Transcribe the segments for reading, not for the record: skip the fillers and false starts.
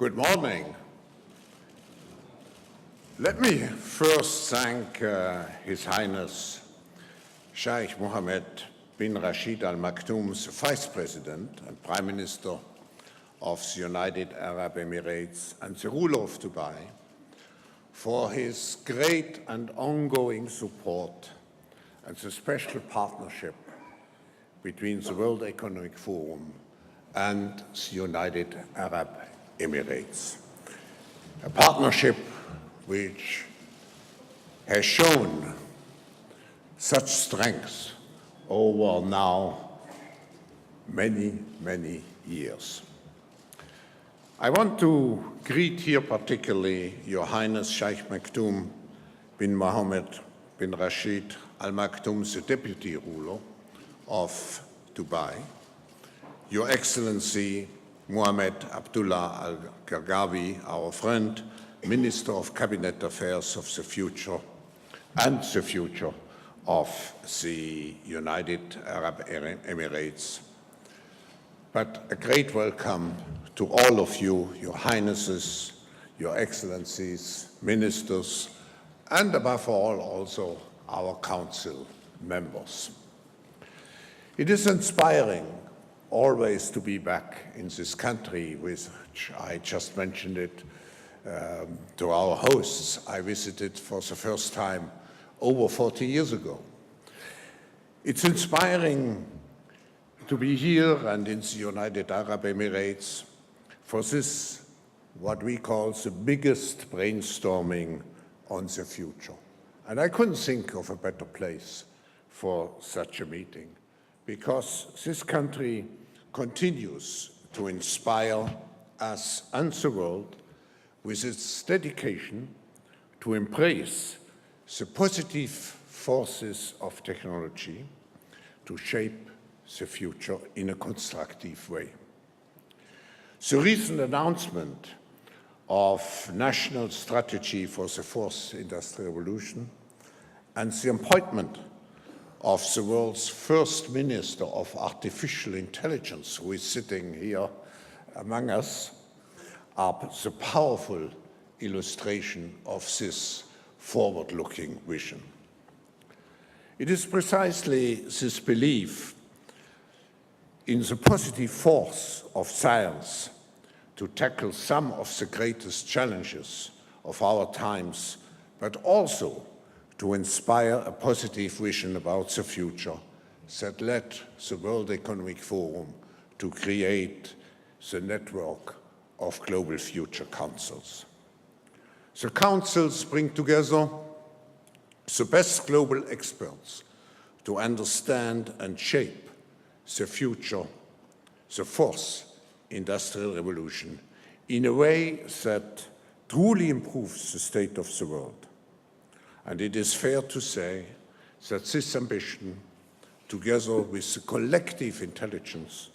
Good morning. Let me first thank His Highness Sheikh Mohammed bin Rashid Al Maktoum's Vice President and Prime Minister of the United Arab Emirates and the ruler of Dubai for his great and ongoing support and the special partnership between the World Economic Forum and the United Arab Emirates. A partnership which has shown such strength over now many, many years. I want to greet here particularly Your Highness Sheikh Maktoum bin Mohammed bin Rashid Al Maktoum, the Deputy Ruler of Dubai, Your Excellency Mohammed Abdullah Al-Gargawi, our friend, Minister of Cabinet Affairs of the future and the future of the United Arab Emirates. But a great welcome to all of you, Your Highnesses, Your Excellencies, Ministers, and above all also our Council members. It is inspiring always to be back in this country, which I just mentioned it to our hosts. I visited for the first time over 40 years ago. It's inspiring to be here and in the United Arab Emirates for this, what we call the biggest brainstorming on the future. And I couldn't think of a better place for such a meeting, because this country continues to inspire us and the world with its dedication to embrace the positive forces of technology to shape the future in a constructive way. The recent announcement of National Strategy for the Fourth Industrial Revolution and the appointment of the world's first Minister of Artificial Intelligence, who is sitting here among us, are the powerful illustration of this forward-looking vision. It is precisely this belief in the positive force of science to tackle some of the greatest challenges of our times, but also to inspire a positive vision about the future that led the World Economic Forum to create the network of global future councils. The councils bring together the best global experts to understand and shape the future, the fourth industrial revolution, in a way that truly improves the state of the world. And it is fair to say that this ambition, together with the collective intelligence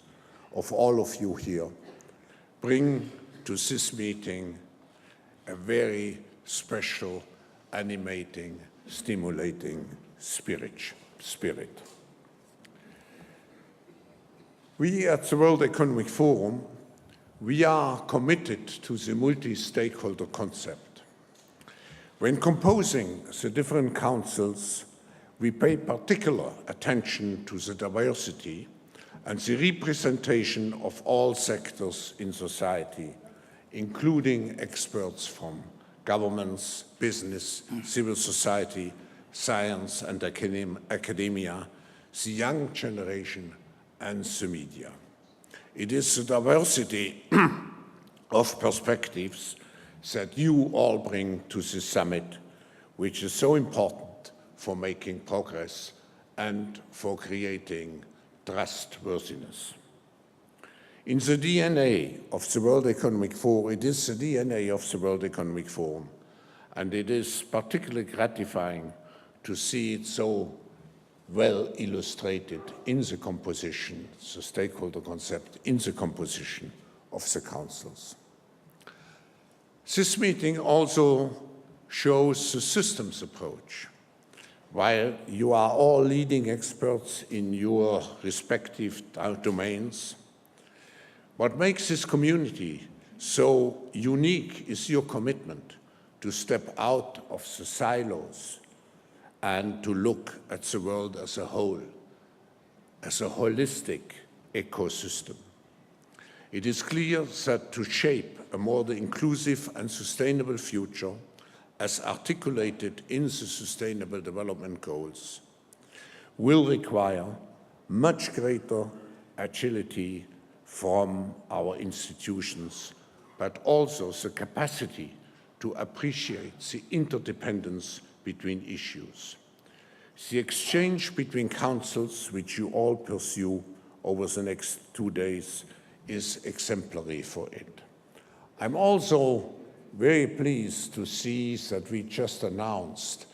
of all of you here, bring to this meeting a very special, animating, stimulating spirit. We at the World Economic Forum, we are committed to the multi-stakeholder concept. When composing the different councils, we pay particular attention to the diversity and the representation of all sectors in society, including experts from governments, business, civil society, science and academia, the young generation, and the media. It is the diversity of perspectives that you all bring to this summit, which is so important for making progress and for creating trustworthiness. In the DNA of the World Economic Forum, it is the DNA of the World Economic Forum, and it is particularly gratifying to see it so well illustrated in the composition, the stakeholder concept, in the composition of the councils. This meeting also shows the systems approach. While you are all leading experts in your respective domains, what makes this community So unique is your commitment to step out of the silos and to look at the world as a whole, as a holistic ecosystem. It is clear that to shape a more inclusive and sustainable future, as articulated in the Sustainable Development Goals, will require much greater agility from our institutions, but also the capacity to appreciate the interdependence between issues. The exchange between councils, which you all pursue over the next 2 days, is exemplary for it. I'm also very pleased to see that we just announced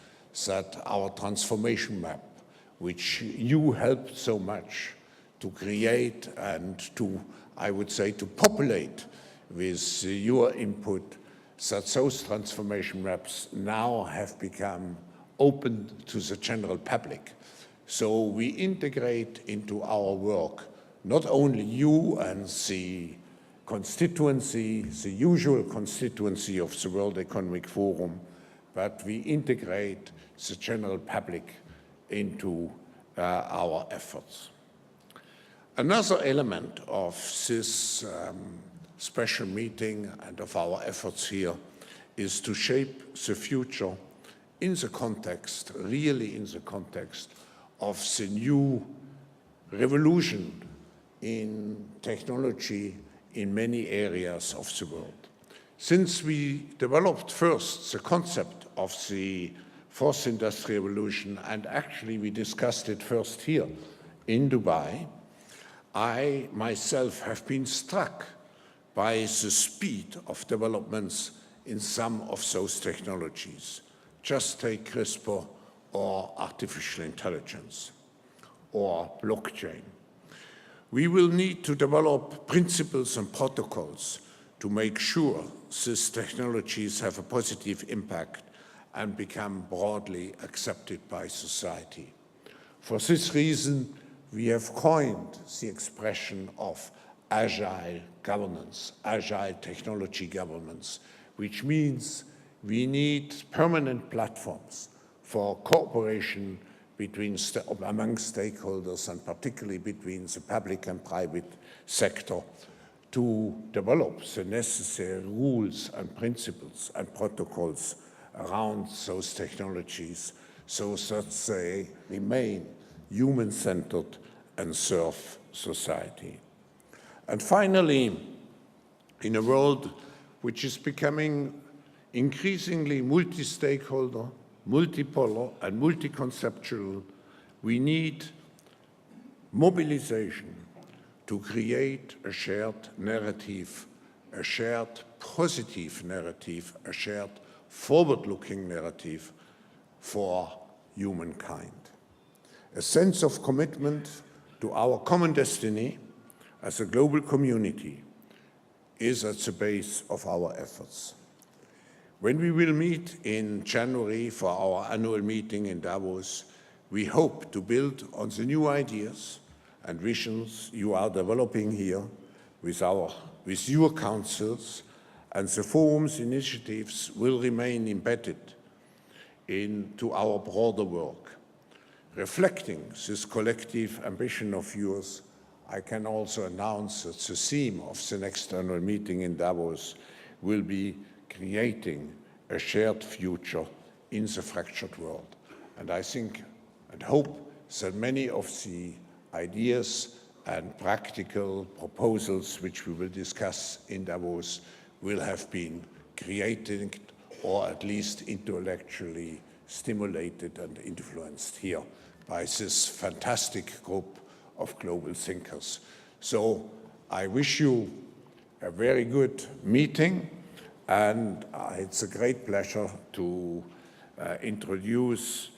that our transformation map, which you helped so much to create and to, I would say, to populate with your input, that those transformation maps now have become open to the general public. So we integrate into our work not only you and the constituency, the usual constituency of the World Economic Forum, but we integrate the general public into our efforts. Another element of this special meeting and of our efforts here is to shape the future in the context, really in the context of the new revolution in technology in many areas of the world. Since we developed first the concept of the fourth industrial revolution, and actually we discussed it first here in Dubai, I myself have been struck by the speed of developments in some of those technologies. Just take CRISPR or artificial intelligence or blockchain. We will need to develop principles and protocols to make sure these technologies have a positive impact and become broadly accepted by society. For this reason, we have coined the expression of agile governance, agile technology governance, which means we need permanent platforms for cooperation among stakeholders, and particularly between the public and private sector, to develop the necessary rules and principles and protocols around those technologies so that they remain human-centered and serve society. And finally, in a world which is becoming increasingly multi-stakeholder, multipolar, and multi-conceptual, we need mobilization to create a shared narrative, a shared positive narrative, a shared forward-looking narrative for humankind. A sense of commitment to our common destiny as a global community is at the base of our efforts. When we will meet in January for our annual meeting in Davos, we hope to build on the new ideas and visions you are developing here with your councils, and the forum's initiatives will remain embedded into our broader work. Reflecting this collective ambition of yours, I can also announce that the theme of the next annual meeting in Davos will be creating a shared future in the fractured world. And I think and hope that many of the ideas and practical proposals which we will discuss in Davos will have been created or at least intellectually stimulated and influenced here by this fantastic group of global thinkers. So I wish you a very good meeting, and it's a great pleasure to introduce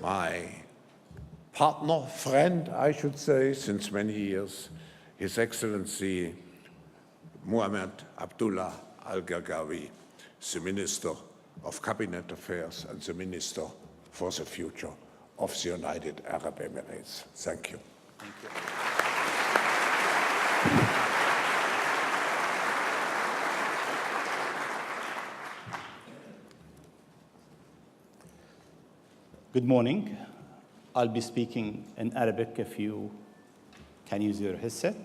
my partner, friend, I should say, since many years, His Excellency Mohammed Abdullah Al-Gargawi, the Minister of Cabinet Affairs and the Minister for the Future of the United Arab Emirates. Thank you. Thank you. Good morning. I'll be speaking in Arabic if you can use your headset.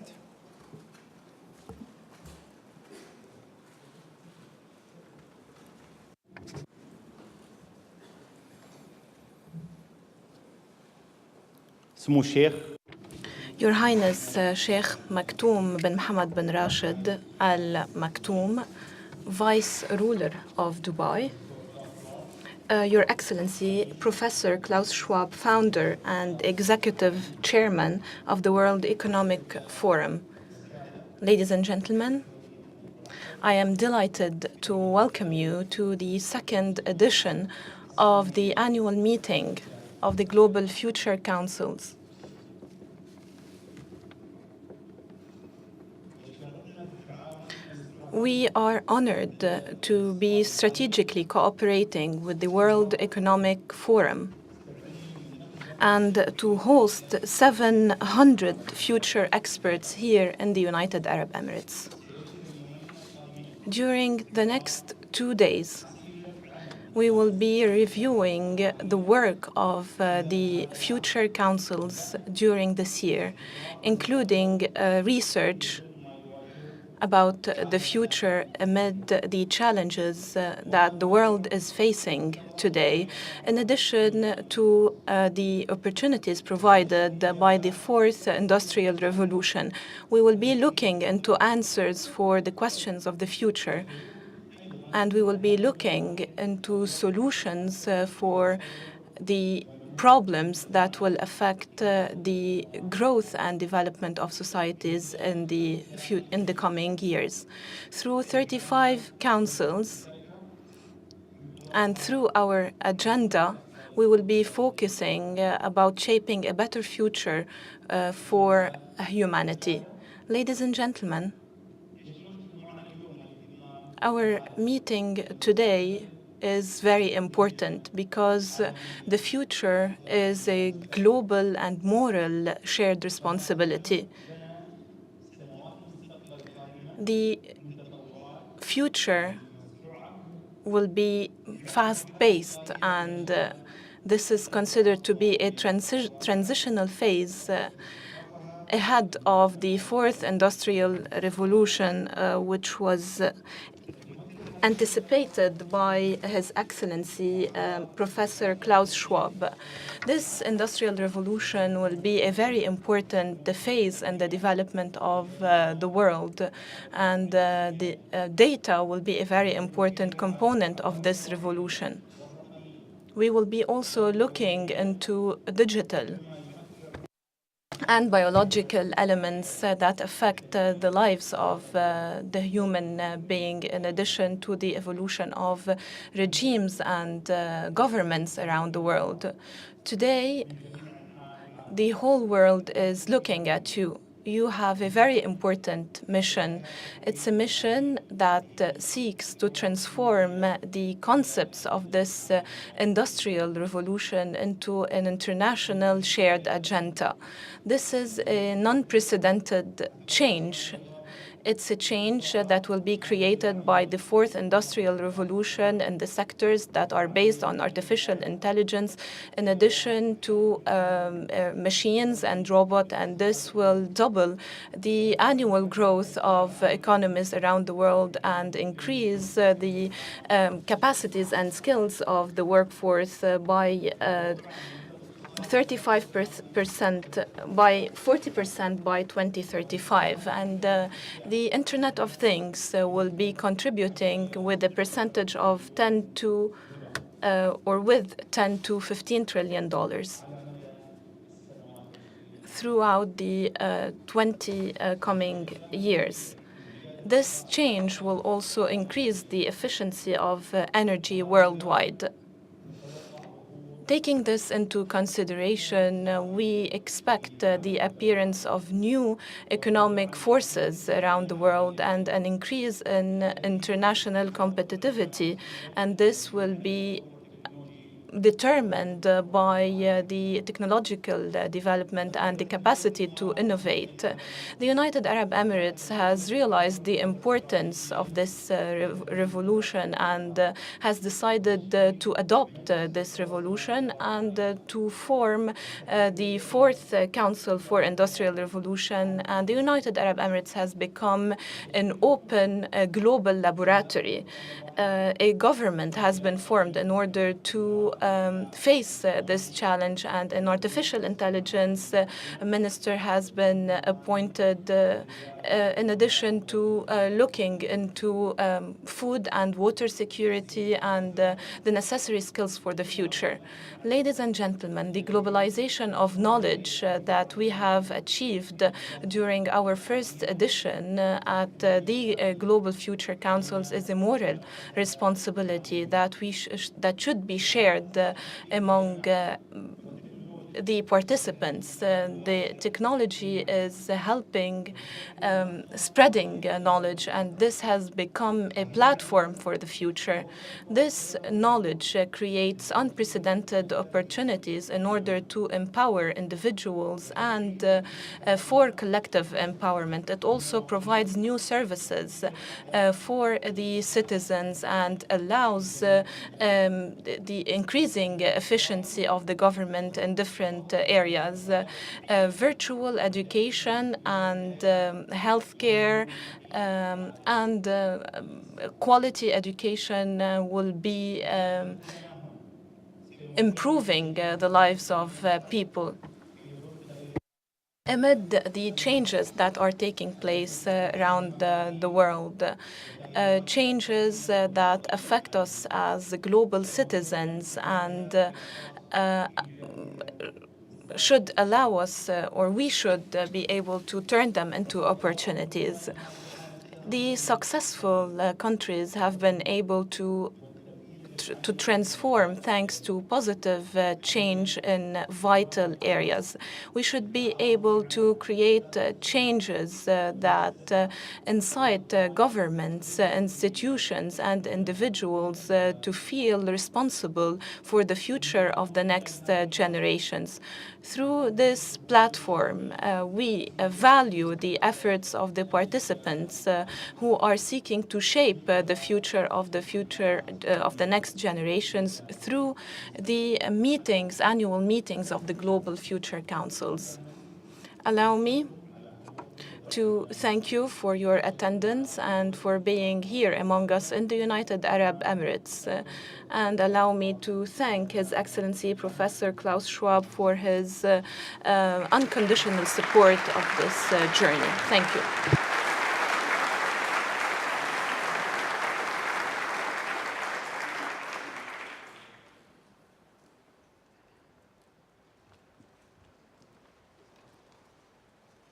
سمو الشيخ Your Highness Sheikh Maktoum bin Mohammed bin Rashid Al Maktoum, Vice Ruler of Dubai, Your Excellency Professor Klaus Schwab, Founder and Executive Chairman of the World Economic Forum, ladies and gentlemen, I am delighted to welcome you to the second edition of the annual meeting of the Global Future Councils. We are honored to be strategically cooperating with the World Economic Forum and to host 700 future experts here in the United Arab Emirates. During the next 2 days, we will be reviewing the work of the future councils during this year, including research about the future amid the challenges that the world is facing today, in addition to the opportunities provided by the fourth industrial revolution. We will be looking into answers for the questions of the future, and we will be looking into solutions for the problems that will affect the growth and development of societies in the coming years. Through 35 councils and through our agenda, we will be focusing about shaping a better future for humanity. Ladies and gentlemen, our meeting today is very important because the future is a global and moral shared responsibility. The future will be fast-paced, and this is considered to be a transitional phase ahead of the fourth industrial revolution, which was anticipated by His Excellency Professor Klaus Schwab. This industrial revolution will be a very important phase in the development of the world, and the data will be a very important component of this revolution. We will be also looking into digital and biological elements that affect the lives of the human being, in addition to the evolution of regimes and governments around the world. Today, the whole world is looking at you. You have a very important mission. It's a mission that seeks to transform the concepts of this industrial revolution into an international shared agenda. This is an unprecedented change. It's a change that will be created by the fourth industrial revolution in the sectors that are based on artificial intelligence, in addition to machines and robots, and this will double the annual growth of economies around the world and increase the capacities and skills of the workforce by 35% by 40% by 2035. And the Internet of Things will be contributing with a percentage of 10 to $15 trillion throughout the 20 coming years. This change will also increase the efficiency of energy worldwide. Taking this into consideration, we expect the appearance of new economic forces around the world and an increase in international competitivity, and this will be determined by the technological development and the capacity to innovate. The United Arab Emirates has realized the importance of this revolution and has decided to adopt this revolution and to form the fourth Council for Industrial Revolution. And the United Arab Emirates has become an open global laboratory. A government has been formed in order to face this challenge, and an artificial intelligence minister has been appointed in addition to looking into food and water security and the necessary skills for the future. Ladies and gentlemen, the globalization of knowledge that we have achieved during our first edition at the Global Future Councils is a moral responsibility that that should be shared among the participants. The technology is helping spreading knowledge, and this has become a platform for the future. This knowledge creates unprecedented opportunities in order to empower individuals and for collective empowerment. It also provides new services for the citizens and allows the increasing efficiency of the government in different areas. Virtual education and healthcare and quality education will be improving the lives of people. Amid the changes that are taking place around the world, changes that affect us as global citizens and should allow us, or we should be able to turn them into opportunities. The successful countries have been able to transform thanks to positive change in vital areas. We should be able to create changes that incite governments, institutions, and individuals to feel responsible for the future of the next generations. Through this platform, we value the efforts of the participants who are seeking to shape the future of the next generations through the annual meetings of the Global Future Councils. Allow me to thank you for your attendance and for being here among us in the United Arab Emirates. And allow me to thank His Excellency Professor Klaus Schwab for his unconditional support of this journey. Thank you.